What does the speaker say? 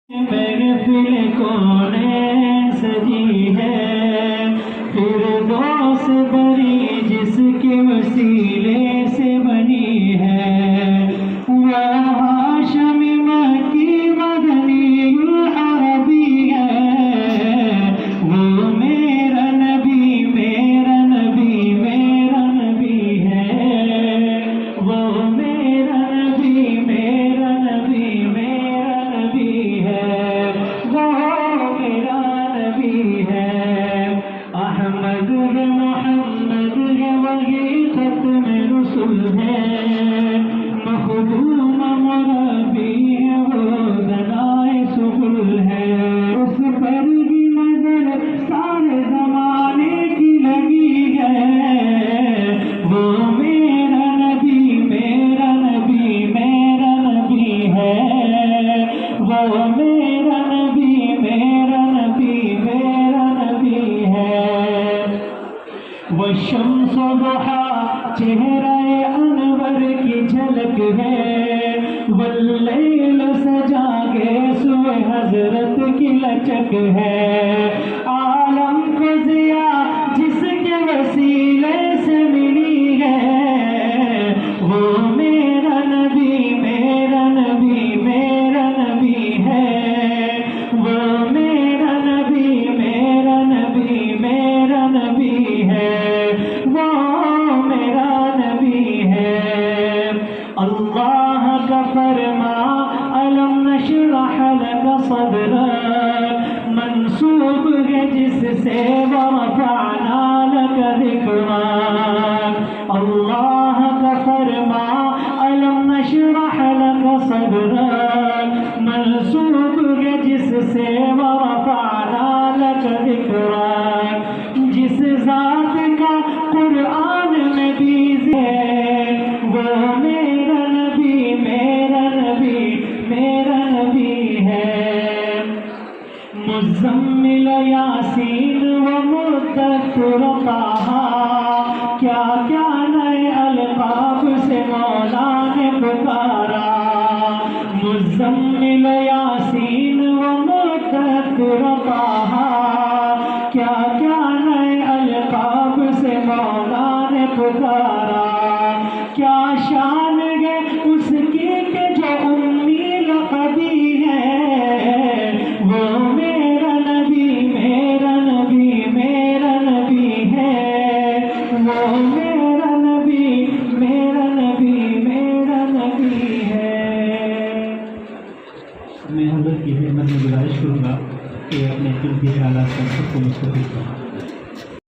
محفل کونین سجی ہے فردوس بری جس کے وسیلے سے بنی ہے، وہ ہاشم مکی مدنی العربی ہے، وہ میرا نبی میرا نبی میرا نبی ہے، وہ میرا نبی میرا نبی میرا نبی ہے، وہ میرا نبی ہے، احمد ہے محمد ہے وہی ختم رسول ہے، مخدوم مربی ہے وہ دلائے سبل ہے، اس پر بھی نظر سارے زمانے کی لگی ہے، وہ میرا نبی میرا نبی میرا نبی ہے، وہ میرا نبی میرا نبی میرا نبی ہے، وہ شمس و ضحیٰ چہرہ انور کی جھلک ہے، واللیل سجا کے سوئے حضرت کی لچک ہے، عالم کو ضیاء جس کے وسیلے سے ملی ہے، وہ میرا نبی میرا نبی میرا نبی ہے، وہ میرا نبی میرا نبی میرا نبی ہے، وہ میرا نبی ہے، اللہ کا فرما الم نشرح لک صدرک منسوب ہے جس سے ورفعنا لک ذکرک، اللہ کا فرما الم نشرح لک صدرک منسوب ہے جس سے ورفعنا لک ذکرک، جس ذات کا قرآن میں بیز ہے، وہ میرا نبی میرا نبی میرا نبی ہے، مزمل یاسین و مدثر طٰہٰ، کیا کیا نئے القاب سے مولا نے پکارا، مزمل یاسین و مدثر طٰہٰ، کیا کیا نئے القاب سے مولا نے پکارا، کیا شان ہے اس کی کہ جو امی لقبی ہے، وہ میرا نبی میرا نبی میرا نبی ہے، وہ میرا نبی میرا نبی میرا نبی ہے۔ میں حضرت کی خدمت میں گزارش کروں گا کہ اپنے دل کے خیالات کا سب کو مستقل کریں۔